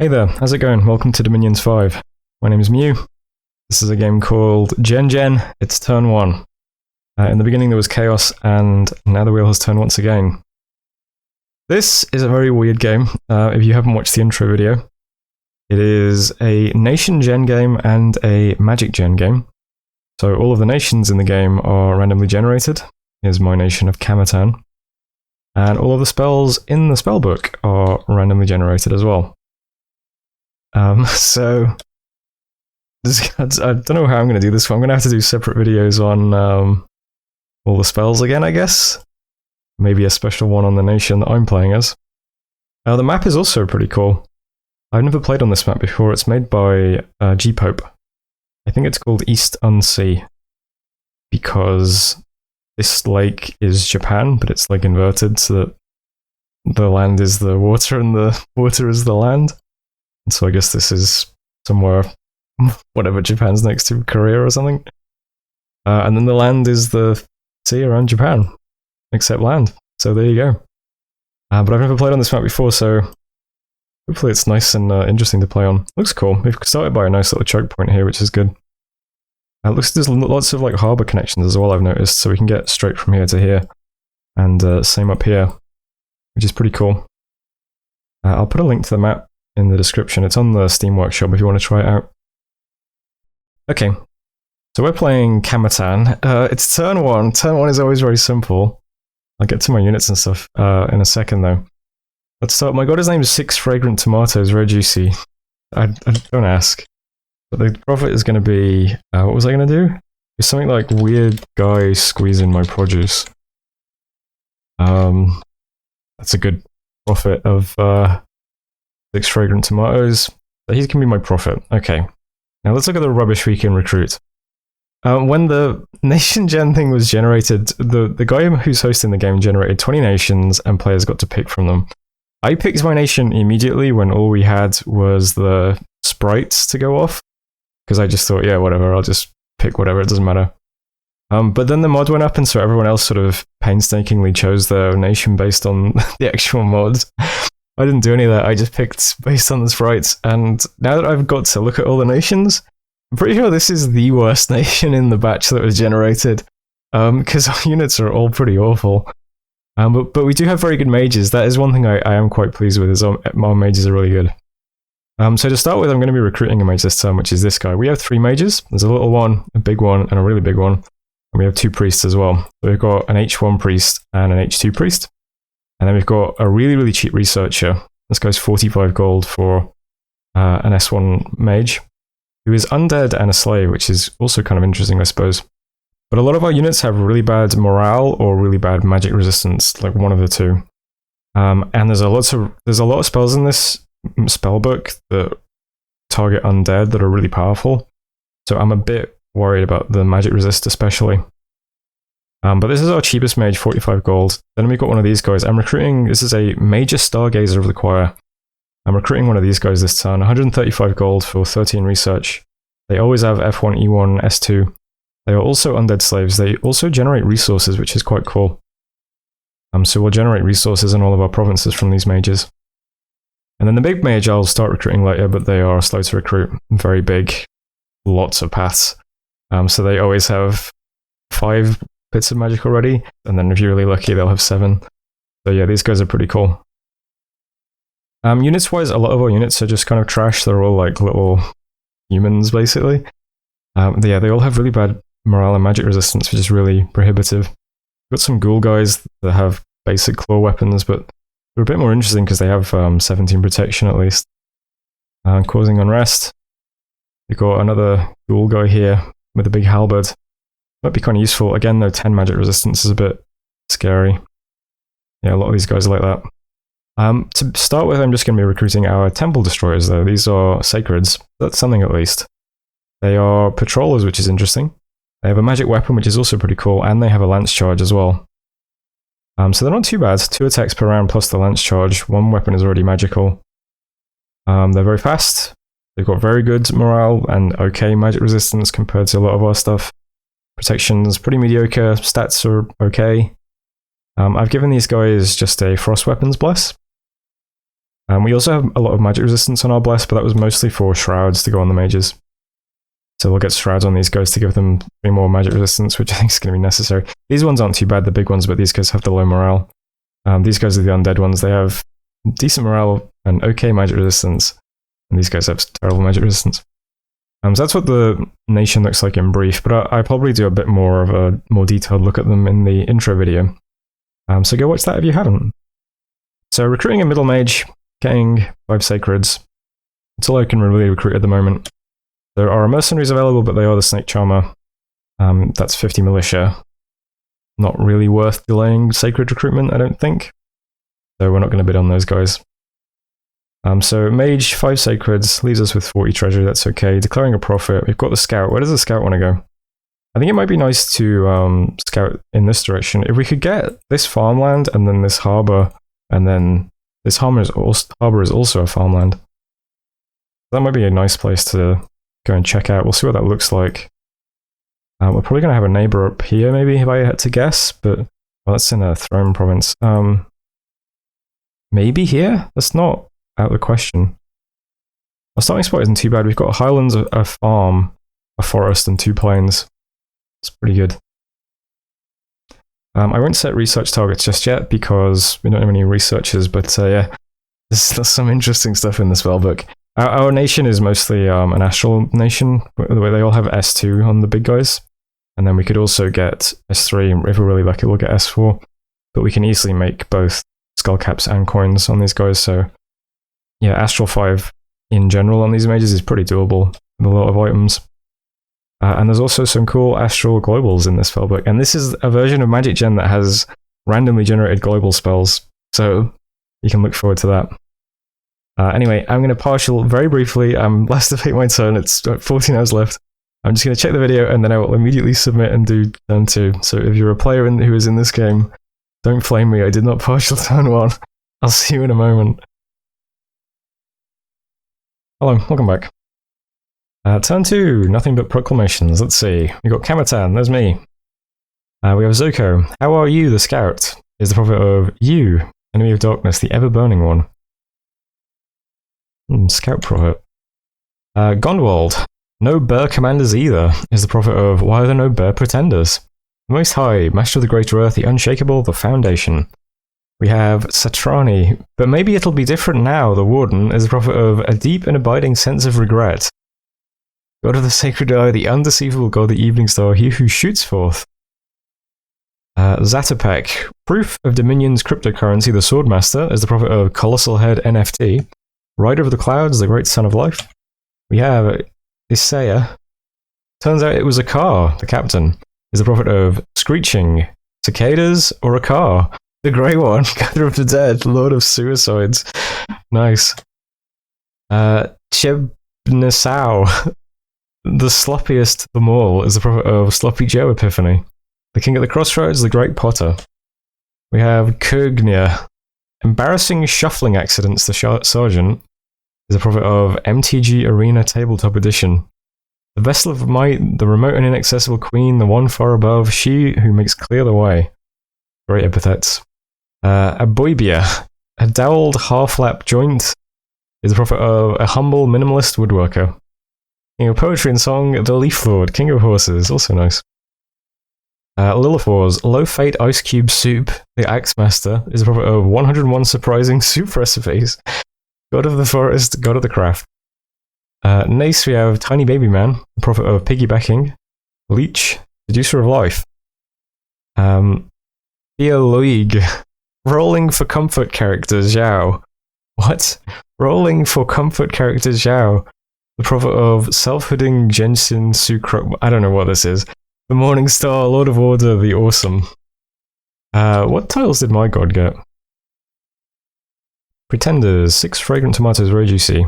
Hey there, how's it going? Welcome to Dominions 5. My name is Mew. This is a game called NationGen. It's turn 1. In the beginning there was chaos, and now the wheel has turned once again. This is a very weird game, if you haven't watched the intro video. It is a NationGen game and a MagicGen game. So all of the nations in the game are randomly generated. Here's my nation of Kamatan. And all of the spells in the spellbook are randomly generated as well. I don't know how I'm going to do this, but I'm going to have to do separate videos on all the spells again, I guess. Maybe a special one on the nation that I'm playing as. The map is also pretty cool. I've never played on this map before. It's made by gpope. I think it's called East Unsea, because this lake is Japan, but it's like inverted so that the land is the water and the water is the land. And so I guess this is somewhere, whatever Japan's next to, Korea or something. And then the land is the sea around Japan, except land. So there you go. But I've never played on this map before, so hopefully it's nice and interesting to play on. Looks cool. We've started by a nice little choke point here, which is good. It looks like there's lots of like harbour connections as well, I've noticed, so we can get straight from here to here. And same up here, which is pretty cool. I'll put a link to the map in the description. It's on the Steam Workshop if you want to try it out. Okay, so we're playing Kamatan. It's turn 1. Turn 1 is always very simple. I'll get to my units and stuff in a second though. Let's start. My god, his name is 6 Fragrant Tomatoes, very juicy. I don't ask. But the profit is going to be... what was I going to do? It's something like weird guy squeezing my produce. That's a good profit of 6 Fragrant Tomatoes. So he's going to be my profit. Okay. Now let's look at the rubbish we can recruit. When the NationGen thing was generated, the guy who's hosting the game generated 20 nations and players got to pick from them. I picked my nation immediately when all we had was the sprites to go off. Because I just thought, yeah, whatever, I'll just pick whatever, it doesn't matter. But then the mod went up, and so everyone else sort of painstakingly chose their nation based on the actual mods. I didn't do any of that, I just picked based on the sprites, and now that I've got to look at all the nations, I'm pretty sure this is the worst nation in the batch that was generated, because our units are all pretty awful. But we do have very good mages. That is one thing I am quite pleased with, is our mages are really good. So to start with, I'm going to be recruiting a mage this time, which is this guy. We have 3 mages. There's a little one, a big one, and a really big one. And we have 2 priests as well. So we've got an H1 priest and an H2 priest. And then we've got a really, really cheap researcher. This guy's 45 gold for an S1 mage, who is undead and a slave, which is also kind of interesting, I suppose. But a lot of our units have really bad morale or really bad magic resistance, like one of the two. And there's a lot of spells in this spellbook that target undead that are really powerful. So I'm a bit worried about the magic resist especially. But this is our cheapest mage, 45 gold. Then we've got one of these guys. This is a Major Stargazer of the Choir. I'm recruiting one of these guys this turn, 135 gold for 13 research. They always have F1, E1, S2. They are also undead slaves. They also generate resources, which is quite cool. So we'll generate resources in all of our provinces from these mages. And then the big mage I'll start recruiting later, but they are slow to recruit. Very big, lots of paths. So they always have 5 bits of magic already, and then if you're really lucky, they'll have 7. So yeah, these guys are pretty cool. Units-wise, a lot of our units are just kind of trash. They're all like little humans, basically. Yeah, they all have really bad morale and magic resistance, which is really prohibitive. We've got some ghoul guys that have basic claw weapons, but they're a bit more interesting because they have 17 protection at least. Causing unrest. We've got another ghoul guy here with a big halberd. Might be kind of useful. Again, though, 10 magic resistance is a bit scary. Yeah, a lot of these guys are like that. To start with, I'm just going to be recruiting our temple destroyers, though. These are sacreds. That's something at least. They are patrollers, which is interesting. They have a magic weapon, which is also pretty cool, and they have a lance charge as well. So they're not too bad. 2 attacks per round plus the lance charge. 1 weapon is already magical. They're very fast. They've got very good morale and okay magic resistance compared to a lot of our stuff. Protection's pretty mediocre. Stats are okay. I've given these guys just a Frost Weapons Bless. We also have a lot of magic resistance on our bless, but that was mostly for shrouds to go on the mages. So we'll get shrouds on these guys to give them 3 more magic resistance, which I think is going to be necessary. These ones aren't too bad, the big ones, but these guys have the low morale. These guys are the undead ones. They have decent morale and okay magic resistance, and these guys have terrible magic resistance. So that's what the nation looks like in brief, but I'll probably do a bit more of a more detailed look at them in the intro video. So go watch that if you haven't. So recruiting a middle mage, getting 5 sacreds. That's all I can really recruit at the moment. There are mercenaries available, but they are the snake charmer. That's 50 militia. Not really worth delaying sacred recruitment, I don't think. So we're not going to bid on those guys. So mage, 5 sacreds, leaves us with 40 treasury, that's okay. Declaring a profit, we've got the scout. Where does the scout want to go? I think it might be nice to scout in this direction. If we could get this farmland, and then this harbour, and then this harbour is also a farmland. That might be a nice place to go and check out. We'll see what that looks like. We're probably going to have a neighbour up here, maybe, if I had to guess, but well, that's in a throne province. Maybe here? That's not out of the question. Our starting spot isn't too bad. We've got highlands, a farm, a forest, and 2 plains. It's pretty good. I won't set research targets just yet because we don't have any researchers, but yeah, there's some interesting stuff in the spellbook. Our nation is mostly an astral nation, the way they all have S2 on the big guys. And then we could also get S3, if we're really lucky we'll get S4. But we can easily make both skullcaps and coins on these guys, so yeah, Astral 5 in general on these mages is pretty doable with a lot of items. And there's also some cool Astral globals in this spellbook. And this is a version of MagicGen that has randomly generated global spells, so you can look forward to that. Anyway, I'm going to partial very briefly. I'm last to take my turn. It's 14 hours left. I'm just going to check the video and then I will immediately submit and do turn 2. So if you're a player who is in this game, don't flame me. I did not partial turn 1. I'll see you in a moment. Hello, welcome back. Turn 2, nothing but proclamations. Let's see. We got Kamatan, there's me. We have Zoko. How are you, the scout? Is the prophet of you, enemy of darkness, the ever-burning one. Scout prophet. Gondwald. No bear commanders either, is the prophet of why are there no bear pretenders? The Most High, master of the great earth, the unshakable, the foundation. We have Satrani, but maybe it'll be different now. The warden is the prophet of a deep and abiding sense of regret. God of the sacred eye, the undeceivable god, the evening star, he who shoots forth. Zatopek, proof of Dominion's cryptocurrency, the swordmaster, is the prophet of colossal head NFT. Rider of the clouds, the great son of life. We have Isaiah. Turns out it was a car. The captain is the prophet of screeching, cicadas, or a car. The grey one, gatherer of the dead, lord of suicides. Nice. Chebnesau, the sloppiest of them all, is the prophet of Sloppy Joe Epiphany. The king at the crossroads, the great potter. We have Kurgnia. Embarrassing shuffling accidents, the sergeant, is the prophet of MTG Arena Tabletop Edition. The vessel of might, the remote and inaccessible queen, the one far above, she who makes clear the way. Great epithets. Aboibia, a dowled half-lap joint, is the prophet of a humble minimalist woodworker. King of poetry and song, the Leaf Lord, king of horses, also nice. Lilithor's low fate ice cube soup, the axe master, is the prophet of 101 surprising soup recipes. God of the forest, god of the craft. Nace, we have tiny baby man, the prophet of piggybacking. Leech, seducer of life. Theoloig, rolling for comfort character Zhao. What? Rolling for comfort character Zhao. The prophet of self-hooding Jensen Sucro. I don't know what this is. The Morning Star, Lord of Order, the Awesome. What titles did my god get? Pretenders, 6 fragrant tomatoes, very juicy.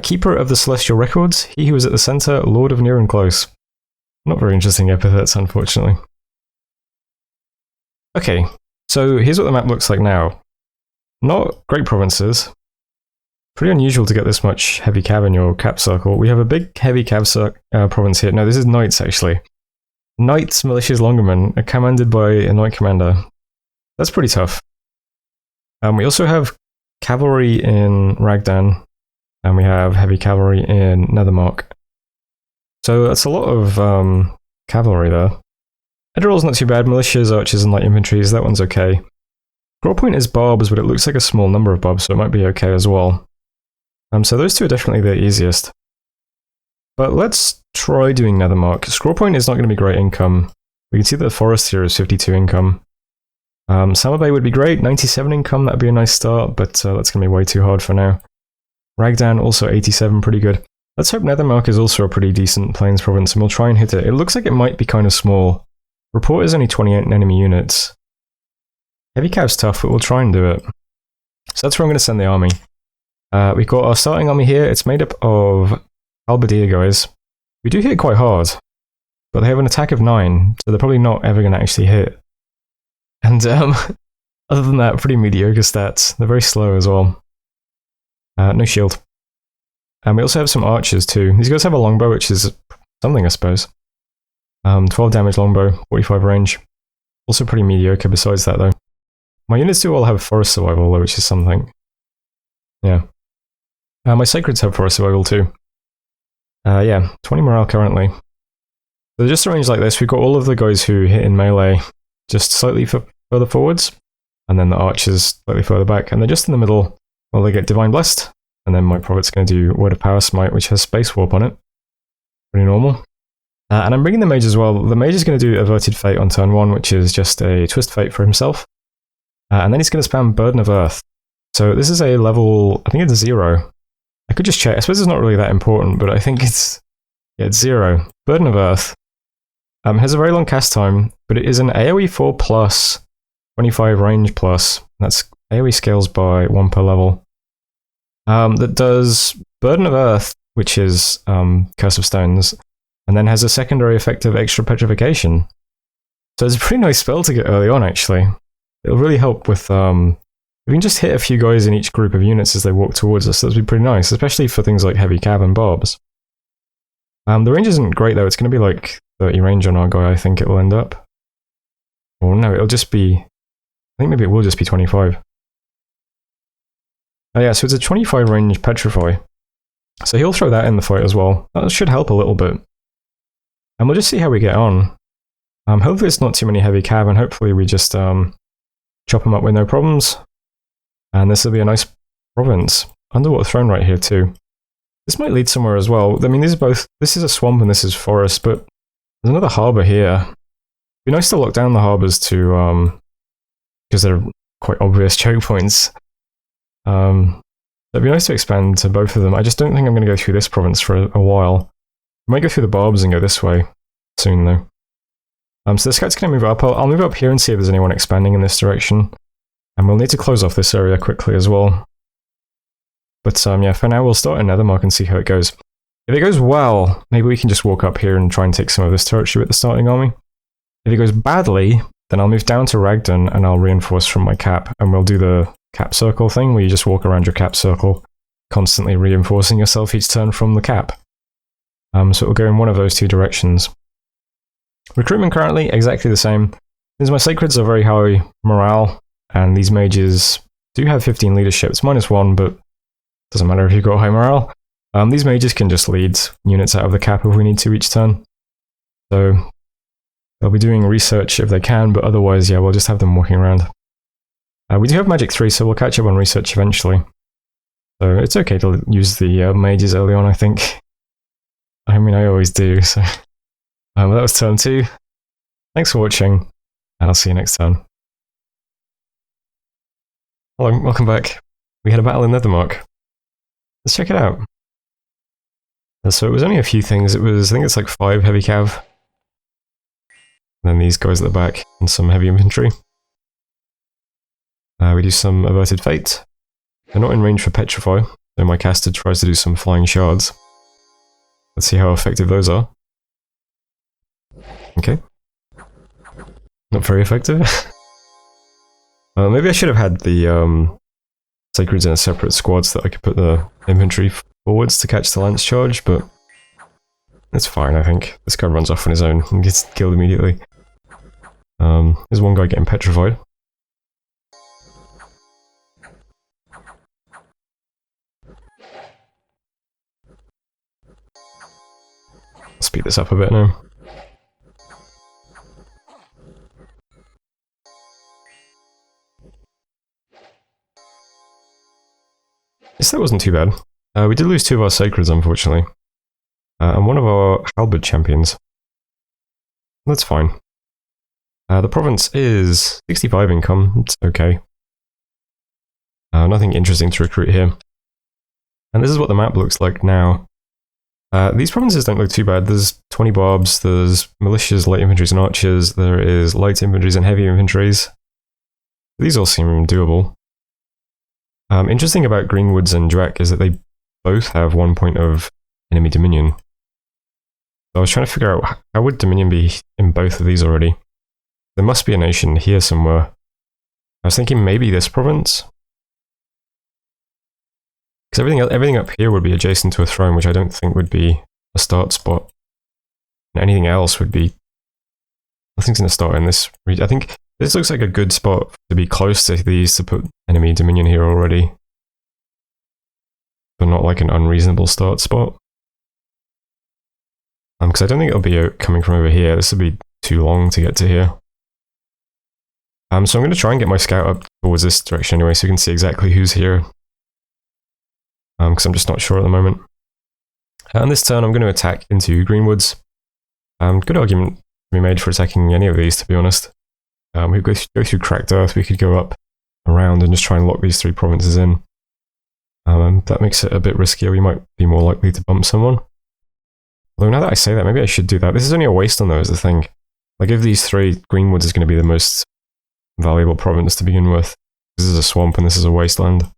Keeper of the Celestial Records, he who is at the center, Lord of Near and Close. Not very interesting epithets, unfortunately. Okay, so here's what the map looks like now. Not great provinces. Pretty unusual to get this much heavy cav in your cap circle. We have a big heavy cav province here. No, this is knights, actually. Knights, militias, longermen, are commanded by a knight commander. That's pretty tough. We also have cavalry in Ragdan, and we have heavy cavalry in Nethermark. So that's a lot of cavalry there. Edirol's not too bad. Militias, archers, and light infantries, that one's okay. Scroll point is barbs, but it looks like a small number of barbs, so it might be okay as well. So those two are definitely the easiest. But let's try doing Nethermark. Scroll point is not going to be great income. We can see that the forest here is 52 income. Summer Bay would be great, 97 income, that'd be a nice start, but that's going to be way too hard for now. Ragdan, also 87, pretty good. Let's hope Nethermark is also a pretty decent Plains province, and we'll try and hit it. It looks like it might be kind of small. Report is only 28 enemy units. Heavy Cav's tough, but we'll try and do it. So that's where I'm going to send the army. We've got our starting army here. It's made up of halberdier guys. We do hit quite hard, but they have an attack of 9, so they're probably not ever going to actually hit. And other than that, pretty mediocre stats. They're very slow as well. No shield. And we also have some archers too. These guys have a longbow, which is something, I suppose. 12 damage longbow, 45 range. Also pretty mediocre besides that though. My units do all have forest survival though, which is something. Yeah. My sacreds have forest survival too. Yeah, 20 morale currently. So just arranged like this, we've got all of the guys who hit in melee just slightly further forwards, and then the archers slightly further back, and they're just in the middle. Well, they get Divine Blessed, and then my prophet's going to do Word of Power Smite, which has Space Warp on it. Pretty normal. And I'm bringing the mage as well. The mage is going to do Averted Fate on turn 1, which is just a Twist Fate for himself. And then he's going to spam Burden of Earth. So this is a level, I think it's 0. I could just check. I suppose it's not really that important, but I think it's 0. Burden of Earth. Has a very long cast time, but it is an AoE 4 plus, 25 range plus. That's AoE scales by 1 per level. That does Burden of Earth, which is Curse of Stones, and then has a secondary effect of extra petrification. So it's a pretty nice spell to get early on, actually. It'll really help with, if we can just hit a few guys in each group of units as they walk towards us, that'd be pretty nice, especially for things like heavy cav and barbs. The range isn't great though, it's going to be like 30 range on our guy, I think it will end up. Or no, it'll just be, I think maybe it will just be 25. Oh yeah, so it's a 25 range Petrify. So he'll throw that in the fight as well. That should help a little bit. And we'll just see how we get on. Hopefully it's not too many heavy cav, and hopefully we just chop him up with no problems. And this will be a nice province. Underwater Throne right here too. This might lead somewhere as well. I mean, these are both, this is a swamp and this is forest, but there's another harbour here. It'd be nice to lock down the harbours to, because they're quite obvious choke points. It'd be nice to expand to both of them. I just don't think I'm going to go through this province for a while. I might go through the barbs and go this way soon though. So the scouts can move up. I'll move up here and see if there's anyone expanding in this direction. And we'll need to close off this area quickly as well. But yeah, for now we'll start in Nethermark and see how it goes. If it goes well, maybe we can just walk up here and try and take some of this territory with the starting army. If it goes badly, then I'll move down to Ragdan and I'll reinforce from my cap, and we'll do the cap circle thing where you just walk around your cap circle, constantly reinforcing yourself each turn from the cap. So it'll go in one of those two directions. Recruitment currently, exactly the same. Since my sacreds are very high morale, and these mages do have 15 leadership, it's -1, but doesn't matter if you've got high morale. These mages can just lead units out of the cap if we need to each turn. So they'll be doing research if they can, but otherwise, yeah, we'll just have them walking around. We do have Magic 3, so we'll catch up on research eventually. So it's okay to use the mages early on, I think. I mean, I always do, so... that was turn 2. Thanks for watching, and I'll see you next turn. Hello, welcome back. We had a battle in Nethermark. Let's check it out. So it was only a few things. It was, I think it's like 5 heavy cav. And then these guys at the back, and some heavy infantry. We do some Averted Fate. They're not in range for Petrify, so my caster tries to do some Flying Shards. Let's see how effective those are. Okay. Not very effective. Maybe I should have had the Sacreds in a separate squad so that I could put the infantry forwards to catch the lance charge, but it's fine, I think. This guy runs off on his own and gets killed immediately. There's one guy getting petrified. Speed this up a bit now. Yes, that wasn't too bad. We did lose 2 of our sacreds, unfortunately. And 1 of our halberd champions. That's fine. The province is 65 income. It's okay. Nothing interesting to recruit here. And this is what the map looks like now. These provinces don't look too bad. There's 20 barbs, there's militias, light infantries and archers, there is light infantries and heavy infantries. These all seem doable. Interesting about Greenwoods and Dweck is that they both have 1 point of enemy dominion. So I was trying to figure out how would dominion be in both of these already. There must be a nation here somewhere. I was thinking maybe this province. Because everything up here would be adjacent to a throne, which I don't think would be a start spot. And anything else would be... Nothing's going to start in this region. I think this looks like a good spot to be close to these to put enemy dominion here already. But not like an unreasonable start spot. Because I don't think it'll be coming from over here. This would be too long to get to here. So I'm going to try and get my scout up towards this direction anyway, so you can see exactly who's here. Because I'm just not sure at the moment. And this turn I'm going to attack into Greenwoods. Good argument to be made for attacking any of these, to be honest. We go through Cracked Earth, we could go up around and just try and lock these 3 provinces in. That makes it a bit riskier, we might be more likely to bump someone. Although now that I say that, maybe I should do that. This is only a waste on those, the thing. Like if these 3, Greenwoods is going to be the most valuable province to begin with. This is a swamp and this is a wasteland.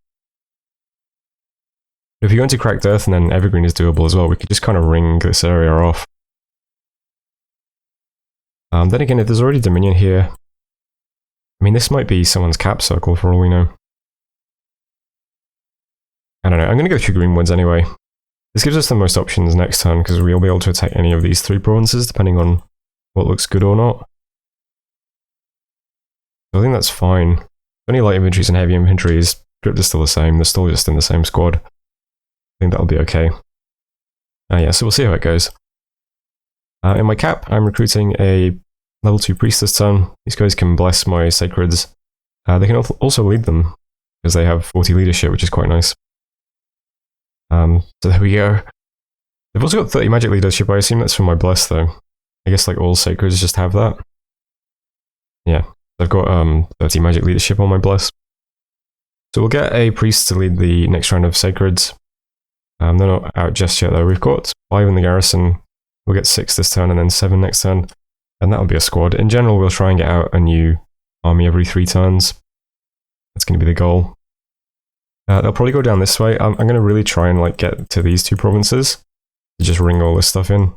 If you go into Cracked Earth and then Evergreen is doable as well, we could just kind of ring this area off. Then again, if there's already Dominion here, I mean, this might be someone's cap circle for all we know. I don't know, I'm going to go through Greenwoods anyway. This gives us the most options next turn, because we'll be able to attack any of these 3 provinces, depending on what looks good or not. So I think that's fine. Only light infantries and heavy infantries, script is still the same, they're still just in the same squad. I think that'll be okay. Yeah, so we'll see how it goes. In my cap, I'm recruiting a level 2 priest this turn. These guys can bless my sacreds. They can also lead them, because they have 40 leadership, which is quite nice. So there we go. They've also got 30 magic leadership, I assume that's from my bless though. I guess like all sacreds just have that. Yeah, I've got 30 magic leadership on my bless. So we'll get a priest to lead the next round of sacreds. They're not out just yet though. We've got 5 in the garrison. We'll get 6 this turn and then 7 next turn. And that'll be a squad. In general, we'll try and get out a new army every 3 turns. That's going to be the goal. They'll probably go down this way. I'm going to really try and like get to these 2 provinces. To just ring all this stuff in.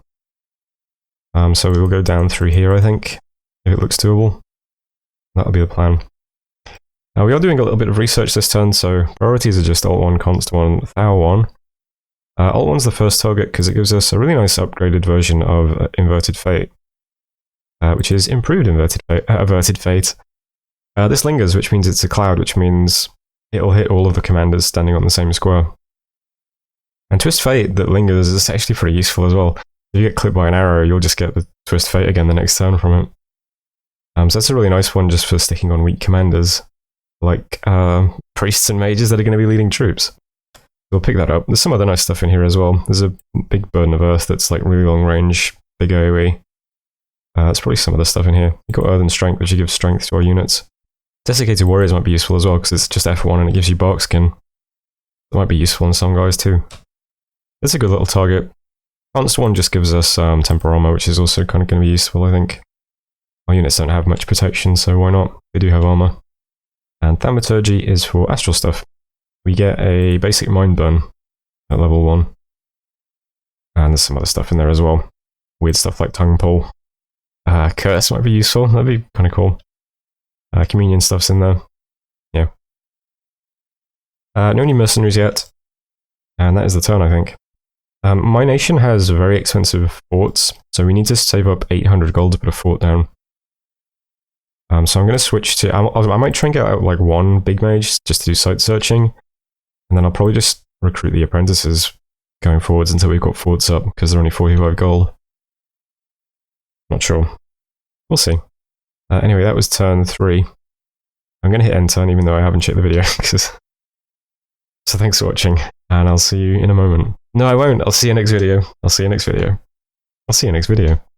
So we will go down through here, I think. If it looks doable. That'll be the plan. Now we are doing a little bit of research this turn, so priorities are just Alt 1, Const 1, Thou 1. Alt 1's the first target because it gives us a really nice upgraded version of Inverted Fate. Which is Improved Averted Fate. This lingers, which means it's a cloud, which means it'll hit all of the commanders standing on the same square. And Twist Fate that lingers is actually pretty useful as well. If you get clipped by an arrow, you'll just get the Twist Fate again the next turn from it. So that's a really nice one just for sticking on weak commanders, like priests and mages that are going to be leading troops. We'll pick that up. There's some other nice stuff in here as well. There's a big Burden of Earth that's like really long range, big AoE. That's probably some of the stuff in here. You've got Earthen Strength, which gives strength to our units. Desiccated Warriors might be useful as well, because it's just F1 and it gives you bark skin. That might be useful in some guys too. It's a good little target. Const 1 just gives us temper armor, which is also kind of going to be useful, I think. Our units don't have much protection, so why not? They do have armor. And Thaumaturgy is for astral stuff. We get a basic Mind Burn at level 1. And there's some other stuff in there as well. Weird stuff like Tongue Pull. Curse might be useful, that'd be kind of cool. Communion stuff's in there. Yeah. No new mercenaries yet. And that is the turn, I think. My nation has very expensive forts, so we need to save up 800 gold to put a fort down. So I'm going to switch to... I might try and get out like 1 big mage just to do site searching. And then I'll probably just recruit the apprentices going forwards until we've got forts up, because they're only 45 gold. Not sure. We'll see. Anyway, that was turn 3. I'm going to hit end turn even though I haven't checked the video. So thanks for watching, and I'll see you in a moment. No, I won't. I'll see you next video. I'll see you next video.